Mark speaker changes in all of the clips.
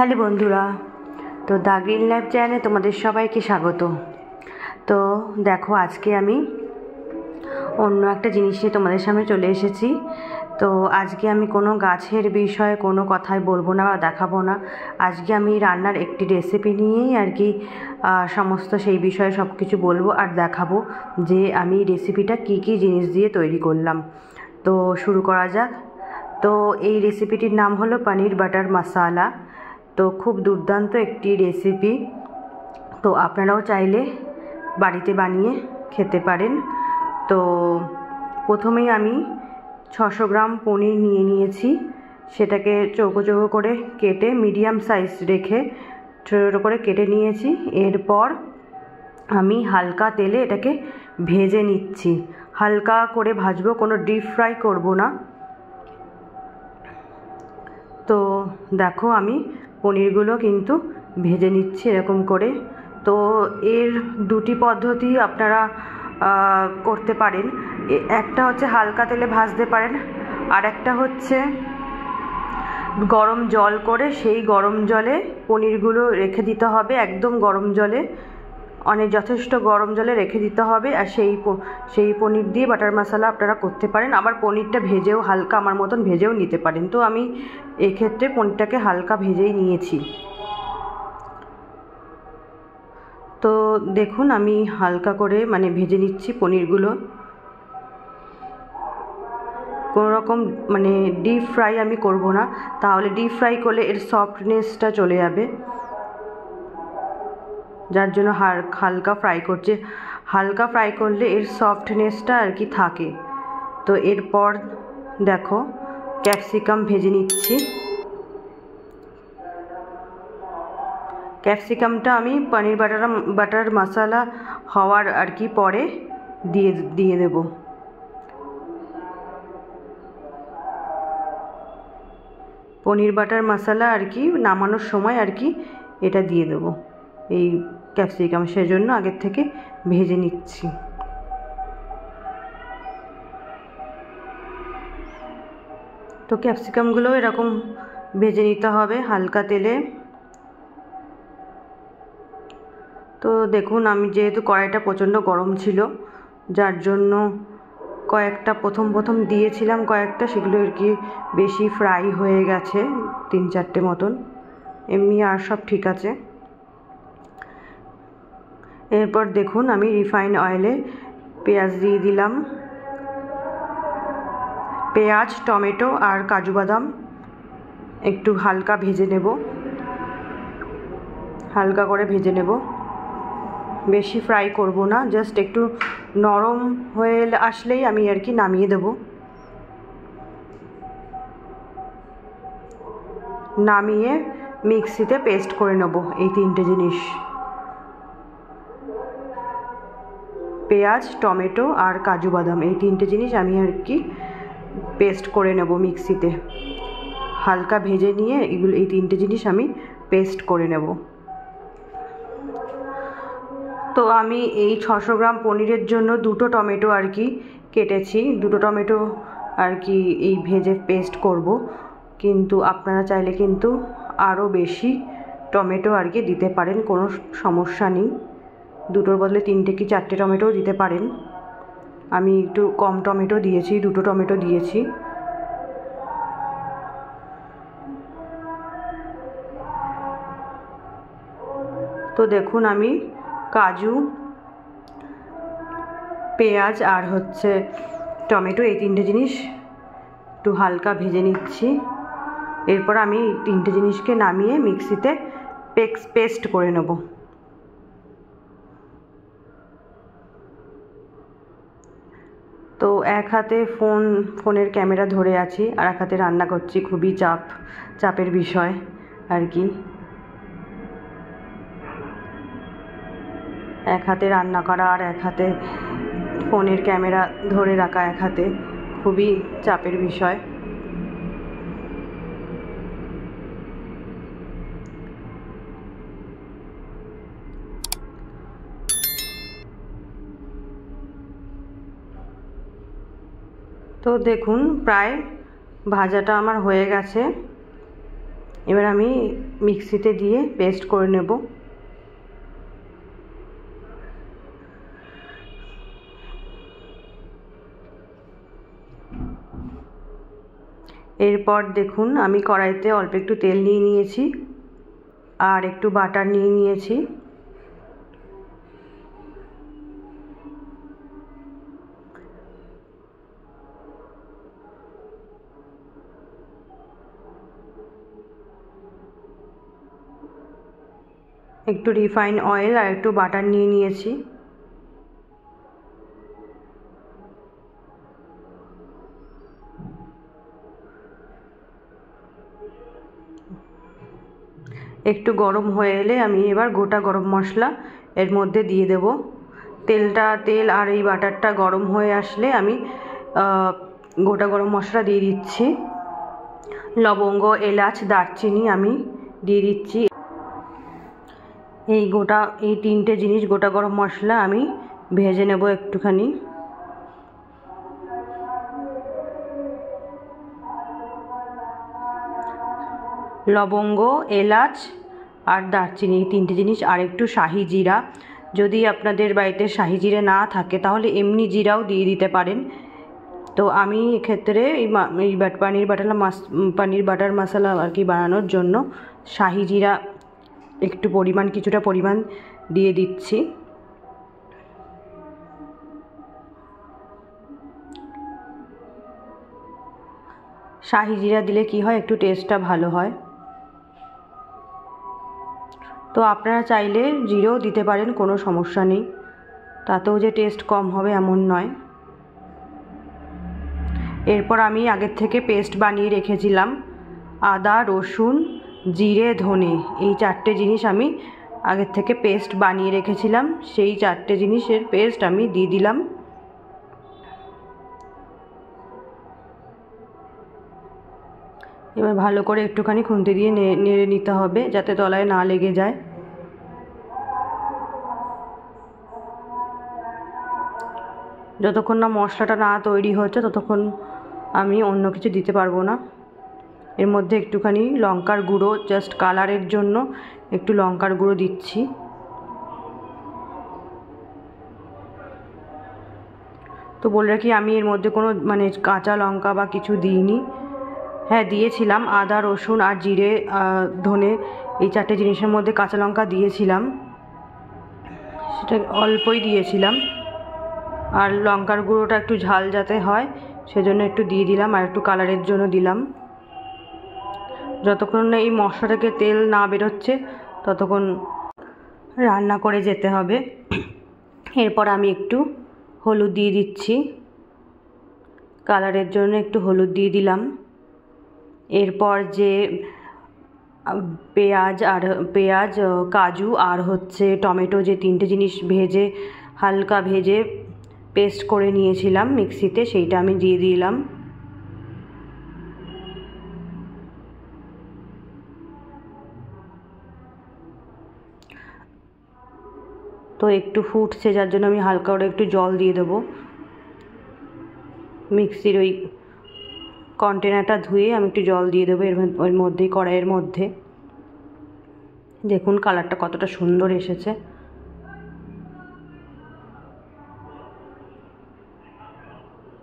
Speaker 1: Hello বন্ধুরা, তো the green life চ্যানেলে তোমাদের সবাইকে স্বাগত। তো দেখো, আজকে আমি অন্য একটা জিনিস নিয়ে তোমাদের সামনে চলে এসেছি। তো আজকে আমি কোনো গাছের বিষয়ে কোনো কথাই বলবো না বা দেখাবো না। আজকে আমি রান্নার একটি রেসিপি নিয়েই আর কি সমস্ত সেই বিষয়ে সব কিছু বলবো আর দেখাবো যে আমি রেসিপিটা কী কী জিনিস দিয়ে তৈরি করলাম। তো শুরু করা যাক। তো এই রেসিপিটির নাম হলো পনির বাটার মশালা। তো খুব দুর্দান্ত একটি রেসিপি। তো আপনারাও চাইলে বাড়িতে বানিয়ে খেতে পারেন। তো প্রথমেই আমি 600 গ্রাম পনির নিয়েছি। সেটাকে চৌকো চৌকো করে কেটে মিডিয়াম সাইজ রেখে ছোটো করে কেটে নিয়েছি। এরপর আমি হালকা তেলে এটাকে ভেজে নিচ্ছি। হালকা করে ভাজবো, কোনো ডিপ ফ্রাই করব না। তো দেখো, আমি পনিরগুলো কিন্তু ভেজে নিচ্ছি এরকম করে। তো এর দুটি পদ্ধতি আপনারা করতে পারেন। একটা হচ্ছে হালকা তেলে ভাজতে পারেন, আর একটা হচ্ছে গরম জল করে সেই গরম জলে পনিরগুলো রেখে দিতে হবে, একদম গরম জলে, অনেক যথেষ্ট গরম জলে রেখে দিতে হবে। আর সেই পনির দিয়ে বাটার মশলা আপনারা করতে পারেন। আবার পনিরটা ভেজেও হালকা আমার মতন ভেজেও নিতে পারেন। তো আমি এক্ষেত্রে পনিরটাকে হালকা ভেজেই নিয়েছি। তো দেখুন, আমি হালকা করে ভেজে নিচ্ছি পনিরগুলো। কোনো রকম ডিপ ফ্রাই আমি করব না, তাহলে ডিপ ফ্রাই করলে এর সফটনেসটা চলে যাবে, যার জন্য হালকা ফ্রাই করছে। হালকা ফ্রাই করলে এর সফটনেসটা আর কি থাকে। তো এরপর দেখো, ক্যাপসিকাম ভেজে নিচ্ছি। ক্যাপসিকামটা আমি পনির বাটার মশলা হওয়ার আর কি পরে দিয়ে দেব। পনির বাটার মশলা আর কি নামানোর সময় আর কি এটা দিয়ে দেব, এই ক্যাপসিকাম, সেজন্য আগের থেকে ভেজে নিচ্ছি। তো ক্যাপসিকামগুলো এরকম ভেজে নিতে হবে হালকা তেলে। তো দেখুন, আমি যেহেতু কড়াইটা প্রচণ্ড গরম ছিল, যার জন্য কয়েকটা প্রথম দিয়েছিলাম কয়েকটা, সেগুলো আর কি বেশি ফ্রাই হয়ে গেছে, 3-4টে মতন। এমনি আর সব ঠিক আছে। এরপর দেখুন, আমি রিফাইন অয়েলে পেঁয়াজ দিয়ে দিলাম। পেঁয়াজ, টমেটো আর কাজু বাদাম একটু হালকা ভেজে নেব, হালকা করে ভেজে নেব, বেশি ফ্রাই করব না। জাস্ট একটু নরম হয়ে আসলেই আমি আর কি নামিয়ে দেব। নামিয়ে মিক্সিতে পেস্ট করে নেব এই 3টে জিনিস, পেঁয়াজ, টমেটো আর কাজু বাদাম, এই 3টে জিনিস আমি আর কি পেস্ট করে নেব মিক্সিতে। হালকা ভেজে নিয়ে এই 3টে জিনিস আমি পেস্ট করে নেব। তো আমি এই 600 গ্রাম পনিরের জন্য 2টো টমেটো আর কি কেটেছি। 2টো টমেটো আর কি এই ভেজে পেস্ট করব, কিন্তু আপনারা চাইলে কিন্তু আরও বেশি টমেটো আর কি দিতে পারেন, কোনো সমস্যা নেই। 2টোর বদলে 3টে কি 4টে টমেটোও দিতে পারেন। আমি একটু কম টমেটো দিয়েছি, 2টো টমেটো দিয়েছি। তো দেখুন, আমি কাজু, পেঁয়াজ আর হচ্ছে টমেটো, এই 3টে জিনিস একটু হালকা ভেজে নিচ্ছি। এরপর আমি এই 3টে জিনিসকে নামিয়ে মিক্সিতে পেস্ট করে নেব। তো এক হাতে ফোনের ক্যামেরা ধরে আছি, আর এক হাতে রান্না করছি। খুবই চাপের বিষয় আর কি। এক হাতে রান্না করা আর এক হাতে ফোনের ক্যামেরা ধরে রাখা, এক হাতে, খুবই চাপের বিষয়। তো দেখুন, প্রায় ভাজাটা আমার হয়ে গেছে। এবার আমি মিক্সিতে দিয়ে পেস্ট করে নেব। এরপর দেখুন আমি কড়াইতে অল্প একটু তেল নিয়ে নিয়েছি আর একটু বাটার নিয়ে নিয়েছি। একটু রিফাইন অয়েল আর একটু বাটার নিয়ে নিয়েছি। একটু গরম হয়ে এলে আমি এবার গোটা গরম মশলা এর মধ্যে দিয়ে দেব। তেল আর এই বাটারটা গরম হয়ে আসলে আমি গোটা গরম মশলা দিয়ে দিচ্ছি। লবঙ্গ, এলাচ, দারচিনি আমি দিয়ে দিচ্ছি। এই তিনটে জিনিস গোটা গরম মশলা আমি ভেজে নেব একটুখানি। লবঙ্গ, এলাচ আর দারচিনি, এই তিনটে জিনিস, আর একটু শাহি জিরা। যদি আপনাদের বাড়িতে শাহি জিরা না থাকে তাহলে এমনি জিরাও দিয়ে দিতে পারেন। তো আমি এক্ষেত্রে এই পানির বাটার মশলা আর কি বানানোর জন্য শাহি জিরা কিছুটা পরিমাণ দিয়ে দিচ্ছি। শাহি জিরা দিলে কি হয়, একটু টেস্টটা ভালো হয়। তো আপনারা চাইলে জিরেও দিতে পারেন, কোনো সমস্যা নেই, তাতেও যে টেস্ট কম হবে এমন নয়। এরপর আমি আগের থেকে পেস্ট বানিয়ে রেখেছিলাম আদা, রসুন, জিরে, ধনে, এই 4টে জিনিস আমি আগের থেকে পেস্ট বানিয়ে রেখেছিলাম, সেই 4টে জিনিসের পেস্ট আমি দিয়ে দিলাম। এবার ভালো করে একটুখানি খুন্তি দিয়ে নেড়ে নিতে হবে যাতে তলায় না লেগে যায়। যতক্ষণ না মশলাটা না তৈরি হচ্ছে ততক্ষণ আমি অন্য কিছু দিতে পারবো না। এর মধ্যে একটুখানি লঙ্কার গুঁড়ো, জাস্ট কালারের জন্য একটু লঙ্কার গুঁড়ো দিচ্ছি। তো বলে রাখি, আমি এর মধ্যে কোনো কাঁচা লঙ্কা বা কিছু দিইনি। হ্যাঁ, দিয়েছিলাম আদা, রসুন আর জিরে, ধনে, এই 4টে জিনিসের মধ্যে কাঁচা লঙ্কা দিয়েছিলাম, সেটা অল্পই দিয়েছিলাম। আর লঙ্কার গুঁড়োটা একটু ঝাল যাতে হয় সেজন্য একটু দিয়ে দিলাম, আর একটু কালারের জন্য দিলাম। যতক্ষণ না এই মশলা থেকে তেল না বেরোচ্ছে ততক্ষণ রান্না করে যেতে হবে। এরপর আমি একটু হলুদ দিয়ে দিচ্ছি, কালারের জন্য একটু হলুদ দিয়ে দিলাম। এরপর যে পেঁয়াজ, কাজু আর টমেটো, যে 3টে জিনিস হালকা ভেজে পেস্ট করে নিয়েছিলাম মিক্সিতে, সেইটা আমি দিয়ে দিলাম। তো একটু ফুটছে, যার জন্য আমি হালকা করে একটু জল দিয়ে দেবো। মিক্সির ওই কন্টেনারটা ধুয়ে আমি একটু জল দিয়ে দেবো এর মধ্যেই, কড়াইয়ের মধ্যে। দেখুন কালারটা কতটা সুন্দর এসেছে।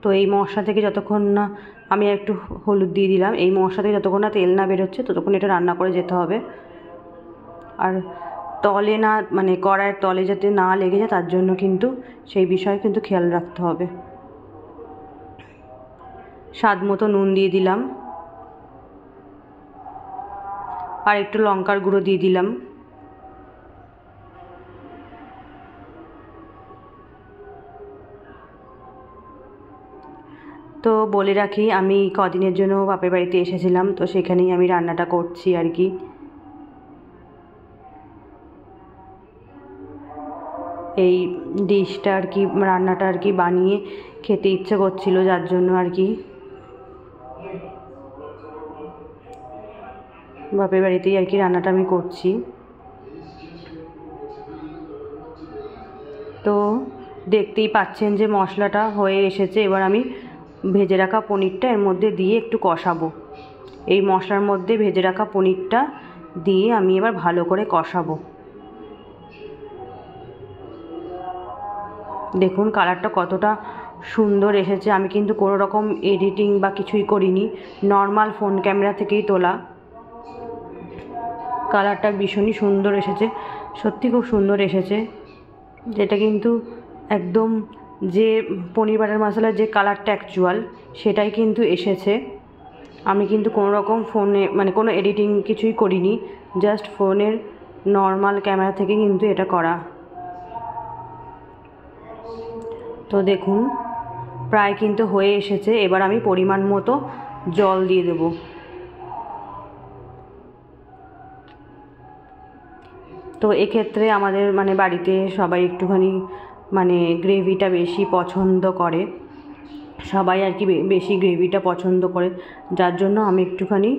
Speaker 1: তো এই মশলা থেকে যতক্ষণ না, আমি একটু হলুদ দিয়ে দিলাম, এই মশলা থেকে যতক্ষণ না তেল না বেরোচ্ছে ততক্ষণ এটা রান্না করে যেতে হবে। আর তলে না, কড়াইয়ের তলে যাতে না লেগে যায় তার জন্য কিন্তু সেই বিষয়ে কিন্তু খেয়াল রাখতে হবে। স্বাদ মতো নুন দিয়ে দিলাম আর একটু লঙ্কার গুঁড়ো দিয়ে দিলাম। তো বলে রাখি, আমি কদিনের জন্য বাপের বাড়িতে এসেছিলাম, তো সেখানেই আমি রান্নাটা করছি আর কি। এই ডিশটা আর কি, রান্নাটা আর কি বানিয়ে খেতে ইচ্ছে করছিল, যার জন্য আর কি বাপের বাড়িতেই আর কি রান্নাটা আমি করছি। তো দেখতেই পাচ্ছেন যে মশলাটা হয়ে এসেছে। এবার আমি ভেজে রাখা পনিরটা এর মধ্যে দিয়ে একটু কষাবো। এই মশলার মধ্যে ভেজে রাখা পনিরটা দিয়ে আমি এবার ভালো করে কষাবো। দেখুন কালারটা কতটা সুন্দর এসেছে। আমি কিন্তু কোনো রকম এডিটিং বা কিছুই করিনি, নর্মাল ফোন ক্যামেরা থেকেই তোলা। কালারটা ভীষণই সুন্দর এসেছে, সত্যি খুব সুন্দর এসেছে। যেটা কিন্তু একদম যে পনির বাটার মশলার যে কালারটা অ্যাকচুয়াল সেটাই কিন্তু এসেছে। আমি কিন্তু কোনো রকম ফোনে মানে কোনো এডিটিং কিছুই করিনি, জাস্ট ফোনের নর্মাল ক্যামেরা থেকে কিন্তু এটা করা। তো দেখুন প্রায় কিন্তু হয়ে এসেছে। এবার আমি পরিমাণ মতো জল দিয়ে দেব। তো এক্ষেত্রে আমাদের মানে বাড়িতে সবাই একটুখানি মানে গ্রেভিটা বেশি পছন্দ করে, সবাই আর কি বেশি গ্রেভিটা পছন্দ করে, যার জন্য আমি একটুখানি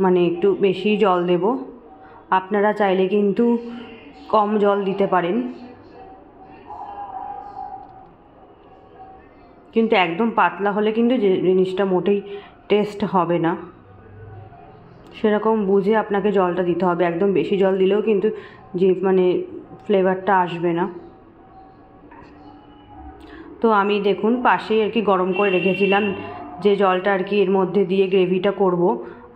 Speaker 1: মানে একটু বেশি জল দেব। আপনারা চাইলে কিন্তু কম জল দিতে পারেন, কিন্তু একদম পাতলা হলে কিন্তু যে জিনিসটা মোটেই টেস্ট হবে না। সেরকম বুঝে আপনাকে জলটা দিতে হবে, একদম বেশি জল দিলেও কিন্তু যে মানে ফ্লেভারটা আসবে না। তো আমি দেখুন পাশেই আর কি গরম করে রেখেছিলাম যে জলটা আর কি এর মধ্যে দিয়ে গ্রেভিটা করব।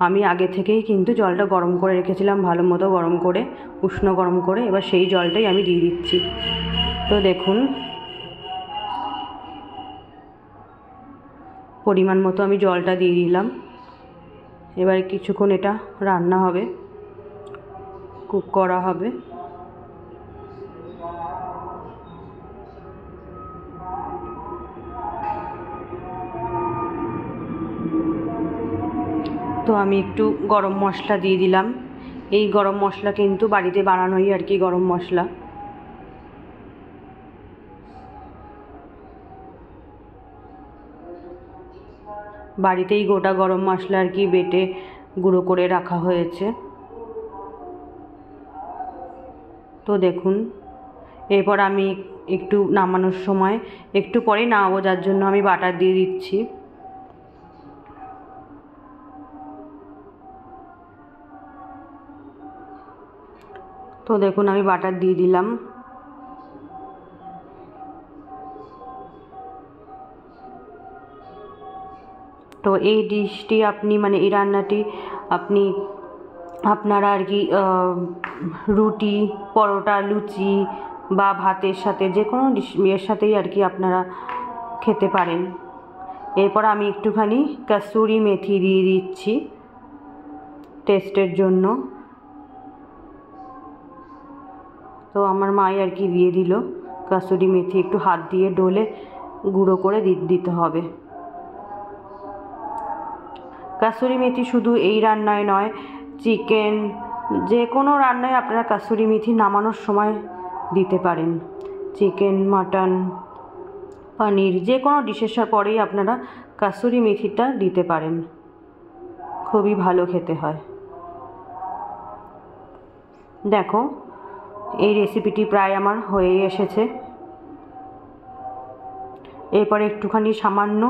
Speaker 1: আমি আগে থেকেই কিন্তু জলটা গরম করে রেখেছিলাম, ভালো মতো গরম করে, উষ্ণ গরম করে। এবার সেই জলটাই আমি দিয়ে দিচ্ছি। তো দেখুন পরিমাণ মতো আমি জলটা দিয়ে দিলাম। এবার কিছুক্ষণ এটা রান্না হবে, কুক করা হবে। তো আমি একটু গরম মশলা দিয়ে দিলাম। এই গরম মশলা কিন্তু বাড়িতে বানানোই আর কি গরম মশলা। বাড়িতেই গোটা গরম মশলা আর কি বেটে গুঁড়ো করে রাখা হয়েছে। তো দেখুন এরপর আমি একটু নামানোর সময় একটু পরে নামাবো, যার জন্য আমি বাটার দিয়ে দিচ্ছি। তো দেখুন আমি বাটার দিয়ে দিলাম। তো এই ডিশটি আপনি মানে এই রান্নাটি আপনি আপনারা আর কি রুটি, পরোটা, লুচি বা ভাতের সাথে যে কোনো এর সাথেই আর কি আপনারা খেতে পারেন। এরপর আমি একটুখানি কসুরি মেথি দিয়ে দিচ্ছি টেস্টের জন্য। তো আমার মাই আর কি দিয়ে দিল কসুরি মেথি, একটু হাত দিয়ে ডলে গুঁড়ো করে দিতে হবে। কসুরি মেথি শুধু এই রান্নায় নয়, চিকেন যে কোনো রান্নায় আপনারা কসুরি মেথি নামানোর সময় দিতে পারেন। চিকেন, মাটন, পনির যে কোনো ডিশের পরেই আপনারা কসুরি মেথিটা দিতে পারেন, খুবই ভালো খেতে হয়। দেখো এই রেসিপিটি প্রায় আমার হয়ে এসেছে। এরপরে একটুখানি সামান্য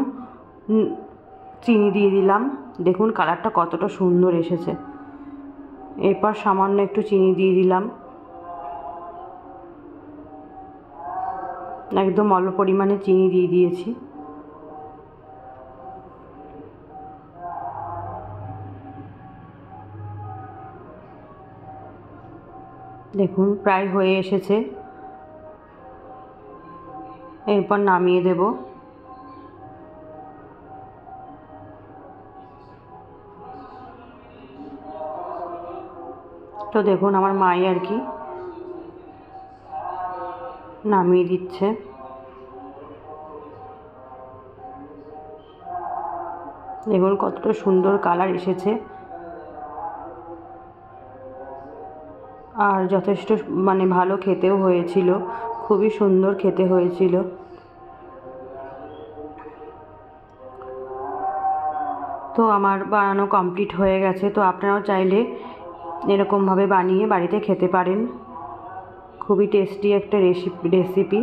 Speaker 1: চিনি দিয়ে দিলাম। দেখুন কালারটা কতটা সুন্দর এসেছে। এরপর সামান্য একটু চিনি দিয়ে দিলাম, একদম অল্প পরিমাণে চিনি দিয়ে দিয়েছি। দেখুন প্রায় হয়ে এসেছে। এরপর নামিয়ে দেব। তো দেখুন আমার মাই আর কি নামিয়ে দিচ্ছে। দেখুন কতটা সুন্দর কালার এসেছে, আর যথেষ্ট মানে ভালো খেতেও হয়েছিল, খুবই সুন্দর খেতে হয়েছিল। তো আমার বানানো কমপ্লিট হয়ে গেছে। তো আপনারাও চাইলে এরকমভাবে বানিয়ে বাড়িতে খেতে পারেন, খুবই টেস্টি একটা রেসিপি।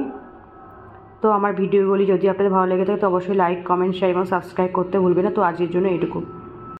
Speaker 1: তো আমার ভিডিওগুলি যদি আপনাদের ভালো লেগে থাকে তো অবশ্যই লাইক, কমেন্ট, শেয়ার এবং সাবস্ক্রাইব করতে ভুলবেন না। তো আজকের জন্য এটুকু।